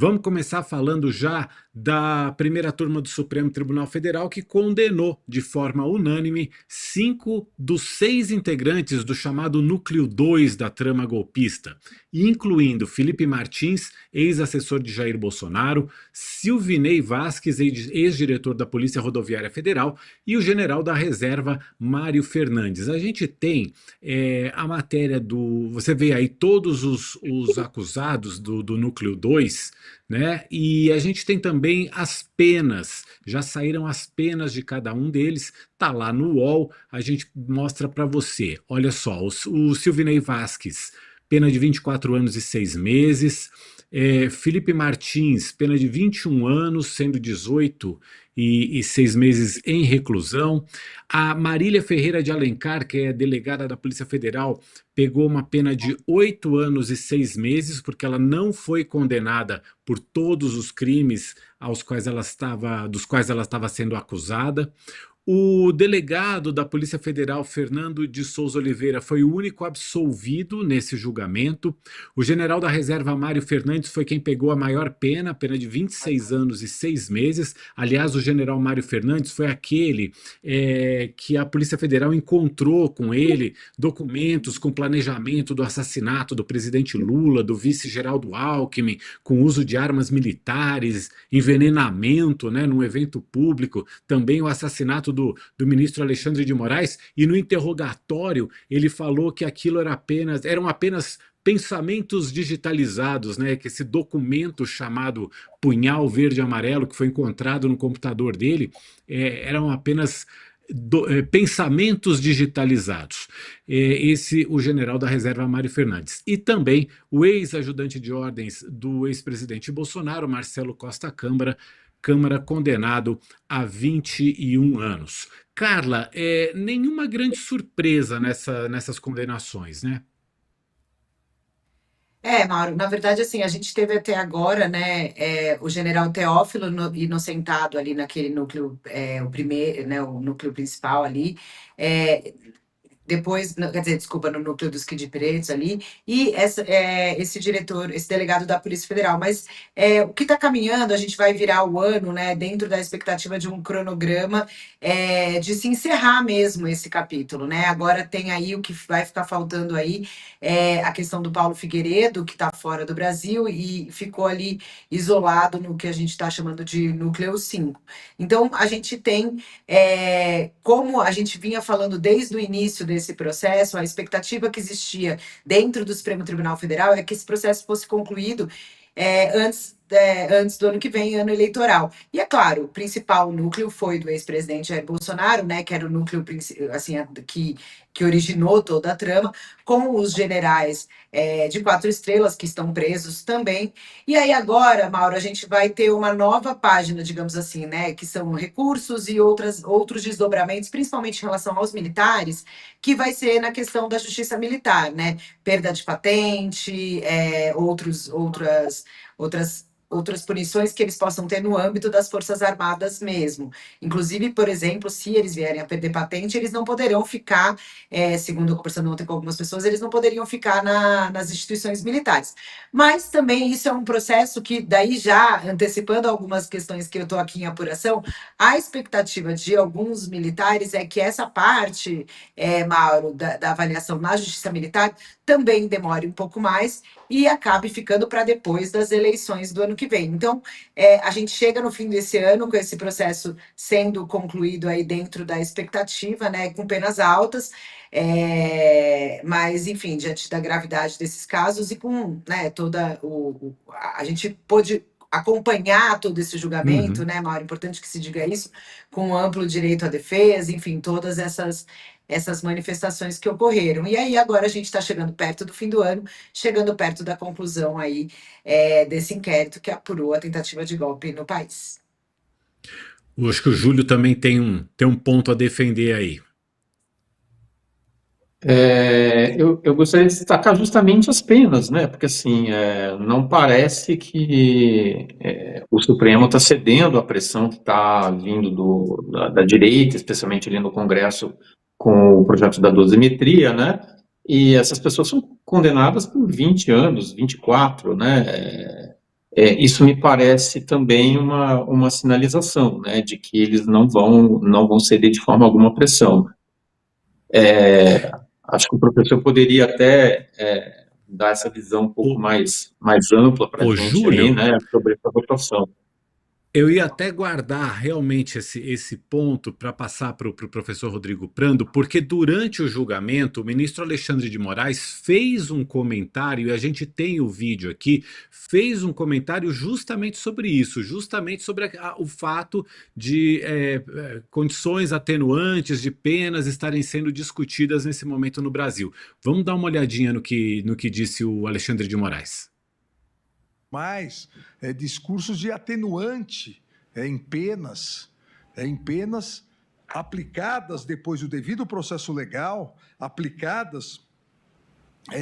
Vamos começar falando já da primeira turma do Supremo Tribunal Federal, que condenou de forma unânime 5 dos 6 integrantes do chamado Núcleo 2 da trama golpista, incluindo Felipe Martins, ex-assessor de Jair Bolsonaro, Silvinei Vasquez, ex-diretor da Polícia Rodoviária Federal, e o general da reserva Mário Fernandes. A gente tem a matéria do. Você vê aí todos os acusados do Núcleo 2, né? E a gente tem também as penas, já saíram as penas de cada um deles, tá lá no UOL, a gente mostra para você. Olha só, o Silvinei Vasquez, pena de 24 anos e 6 meses. Felipe Martins, pena de 21 anos, sendo 18 e 6 meses em reclusão. A Marília Ferreira de Alencar, que é delegada da Polícia Federal, pegou uma pena de 8 anos e 6 meses, porque ela não foi condenada por todos os crimes dos quais ela estava sendo acusada. O delegado da Polícia Federal, Fernando de Souza Oliveira, foi o único absolvido nesse julgamento. O general da reserva, Mário Fernandes, foi quem pegou a maior pena, pena de 26 anos e 6 meses. Aliás, o general Mário Fernandes foi aquele que a Polícia Federal encontrou com ele documentos com planejamento do assassinato do presidente Lula, do vice Geraldo Alckmin, com uso de armas militares, envenenamento, né, num evento público, também o assassinato do ministro Alexandre de Moraes, e no interrogatório ele falou que aquilo eram apenas pensamentos digitalizados, né? Que esse documento chamado Punhal Verde e Amarelo, que foi encontrado no computador dele, eram apenas pensamentos digitalizados. O general da reserva Mário Fernandes. E também o ex-ajudante de ordens do ex-presidente Bolsonaro, Marcelo Costa Câmara, condenado a 21 anos. Carla, nenhuma grande surpresa nessas condenações, né? Mauro, na verdade, assim, a gente teve até agora, né, o general Teófilo inocentado ali naquele núcleo, o primeiro, né, o núcleo principal ali, é, depois, quer dizer, desculpa, no núcleo dos Kid Pretos ali, e esse diretor, esse delegado da Polícia Federal. Mas o que está caminhando, a gente vai virar o ano, né, dentro da expectativa de um cronograma de se encerrar mesmo esse capítulo, né? Agora tem aí o que vai ficar faltando aí, a questão do Paulo Figueiredo, que está fora do Brasil e ficou ali isolado no que a gente está chamando de núcleo 5. Então, a gente tem como a gente vinha falando desde o início desse processo, a expectativa que existia dentro do Supremo Tribunal Federal é que esse processo fosse concluído antes do ano que vem, ano eleitoral. E é claro, o principal núcleo foi do ex-presidente Jair Bolsonaro, né, que era o núcleo assim, que originou toda a trama, com os generais de 4 estrelas que estão presos também. E aí agora, Mauro, a gente vai ter uma nova página, digamos assim, né, que são recursos e outros desdobramentos, principalmente em relação aos militares, que vai ser na questão da justiça militar, né, perda de patente, outras punições que eles possam ter no âmbito das Forças Armadas mesmo. Inclusive, por exemplo, se eles vierem a perder patente, eles não poderão ficar, segundo eu conversando ontem com algumas pessoas, eles não poderiam ficar nas instituições militares. Mas também isso é um processo que, daí já antecipando algumas questões que eu estou aqui em apuração, a expectativa de alguns militares é que essa parte, Mauro, da avaliação na Justiça Militar também demore um pouco mais e acabe ficando para depois das eleições do ano que vem. Então, a gente chega no fim desse ano com esse processo sendo concluído aí dentro da expectativa, né, com penas altas, mas, enfim, diante da gravidade desses casos e com, né, a gente pôde acompanhar todo esse julgamento, Uhum. né, Mauro, importante que se diga isso, com amplo direito à defesa, enfim, todas essas manifestações que ocorreram. E aí agora a gente está chegando perto do fim do ano, chegando perto da conclusão aí desse inquérito que apurou a tentativa de golpe no país. Eu acho que o Júlio também tem um ponto a defender aí. Eu gostaria de destacar justamente as penas, né? Porque assim, não parece que o Supremo está cedendo à pressão que está vindo da direita, especialmente ali no Congresso, com o projeto da dosimetria, né? E essas pessoas são condenadas por 20 anos, 24, né? isso me parece também uma sinalização, né, de que eles não vão ceder de forma alguma à pressão. Acho que o professor poderia até dar essa visão um pouco O, mais ampla para a o gente aí, Júlio, né, sobre essa votação. eu ia até guardar realmente esse ponto para passar para o pro professor Rodrigo Prando, porque durante o julgamento, o ministro Alexandre de Moraes fez um comentário, e a gente tem o vídeo aqui, fez um comentário justamente sobre isso, justamente sobre o fato de condições atenuantes de penas estarem sendo discutidas nesse momento no Brasil. Vamos dar uma olhadinha no que disse o Alexandre de Moraes. Mais discursos de atenuante em penas aplicadas depois do devido processo legal, aplicadas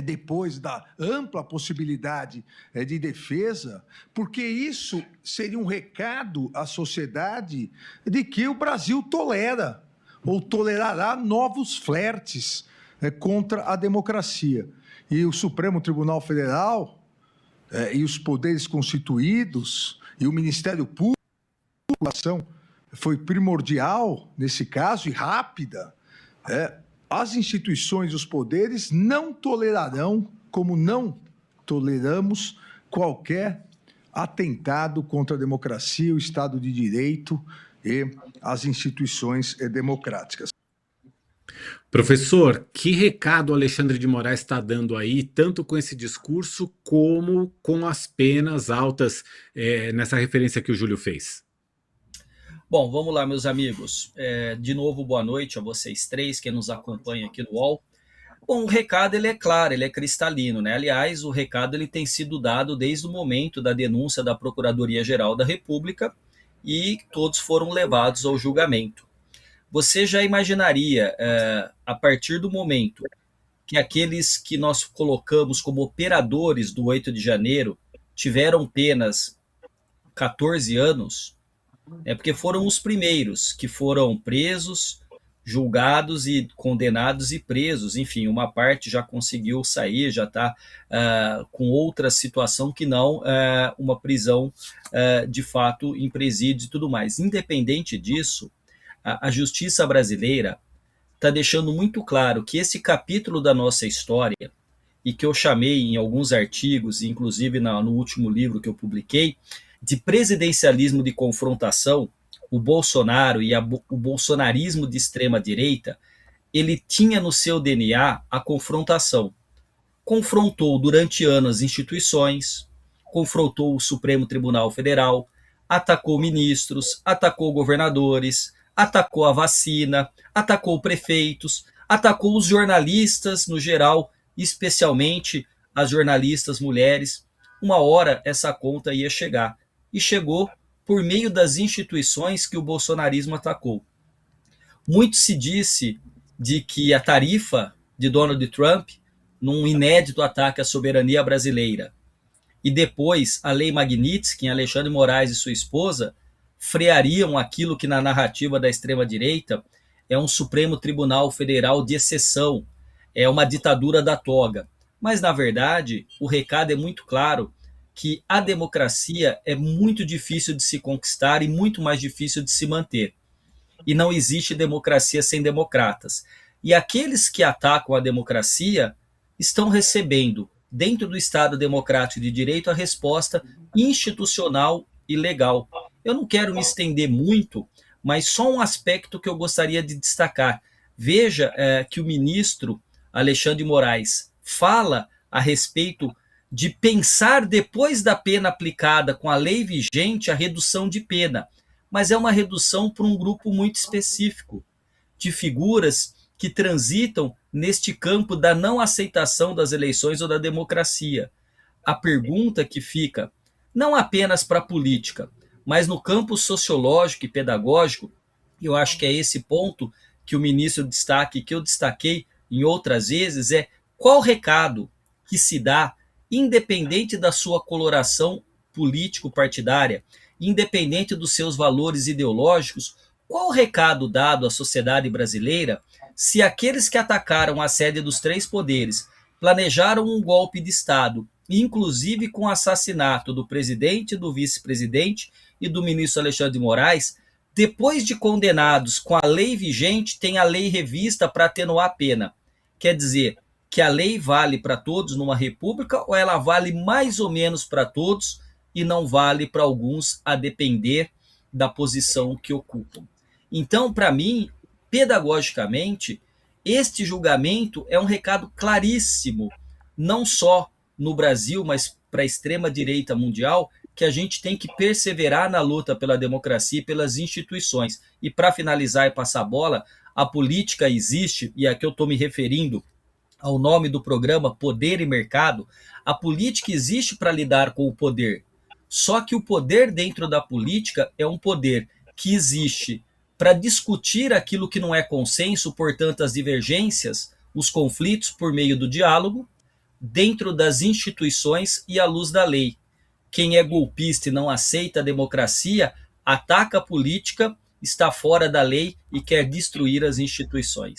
depois da ampla possibilidade de defesa, porque isso seria um recado à sociedade de que o Brasil tolera ou tolerará novos flertes contra a democracia. E o Supremo Tribunal Federal e os poderes constituídos e o Ministério Público, a ação foi primordial nesse caso e rápida. As instituições e os poderes não tolerarão, como não toleramos, qualquer atentado contra a democracia, o Estado de Direito e as instituições democráticas. Professor, que recado o Alexandre de Moraes está dando aí, tanto com esse discurso como com as penas altas, nessa referência que o Júlio fez? Bom, vamos lá, meus amigos. De novo, boa noite a vocês três que nos acompanham aqui no UOL. Bom, o recado ele é claro, ele é cristalino, né? Aliás, o recado ele tem sido dado desde o momento da denúncia da Procuradoria-Geral da República e todos foram levados ao julgamento. Você já imaginaria, a partir do momento que aqueles que nós colocamos como operadores do 8 de janeiro tiveram penas 14 anos, porque foram os primeiros que foram presos, julgados e condenados e presos. Enfim, uma parte já conseguiu sair, já está com outra situação que não uma prisão de fato em presídio e tudo mais. Independente disso, a justiça brasileira está deixando muito claro que esse capítulo da nossa história, e que eu chamei em alguns artigos, inclusive no último livro que eu publiquei, de presidencialismo de confrontação, o Bolsonaro e o bolsonarismo de extrema-direita, ele tinha no seu DNA a confrontação. Confrontou durante anos as instituições, confrontou o Supremo Tribunal Federal, atacou ministros, atacou governadores, atacou a vacina, atacou prefeitos, atacou os jornalistas no geral, especialmente as jornalistas mulheres. Uma hora essa conta ia chegar. E chegou por meio das instituições que o bolsonarismo atacou. Muito se disse de que a tarifa de Donald Trump, num inédito ataque à soberania brasileira, e depois a Lei Magnitsky, em Alexandre de Moraes e sua esposa, freariam aquilo que na narrativa da extrema-direita é um Supremo Tribunal Federal de exceção, é uma ditadura da toga. Mas, na verdade, o recado é muito claro, que a democracia é muito difícil de se conquistar e muito mais difícil de se manter. E não existe democracia sem democratas. E aqueles que atacam a democracia estão recebendo, dentro do Estado Democrático de Direito, a resposta institucional e legal. Eu não quero me estender muito, mas só um aspecto que eu gostaria de destacar. Veja que o ministro Alexandre de Moraes fala a respeito de pensar depois da pena aplicada com a lei vigente a redução de pena, mas é uma redução para um grupo muito específico, de figuras que transitam neste campo da não aceitação das eleições ou da democracia. A pergunta que fica, não apenas para a política, mas no campo sociológico e pedagógico, eu acho que é esse ponto que o ministro destaca e que eu destaquei em outras vezes, é qual recado que se dá, independente da sua coloração político-partidária, independente dos seus valores ideológicos, qual o recado dado à sociedade brasileira se aqueles que atacaram a sede dos três poderes, planejaram um golpe de Estado inclusive com o assassinato do presidente, do vice-presidente e do ministro Alexandre de Moraes. Depois de condenados com a lei vigente, tem a lei revista para atenuar a pena. Quer dizer, que a lei vale para todos numa república ou ela vale mais ou menos para todos e não vale para alguns a depender da posição que ocupam. Então, para mim, pedagogicamente, este julgamento é um recado claríssimo, não só no Brasil, mas para a extrema-direita mundial, que a gente tem que perseverar na luta pela democracia e pelas instituições. E para finalizar e passar a bola, a política existe, e aqui eu estou me referindo ao nome do programa Poder e Mercado, a política existe para lidar com o poder. Só que o poder dentro da política é um poder que existe para discutir aquilo que não é consenso, portanto, as divergências, os conflitos por meio do diálogo, dentro das instituições e à luz da lei. Quem é golpista e não aceita a democracia, ataca a política, está fora da lei e quer destruir as instituições.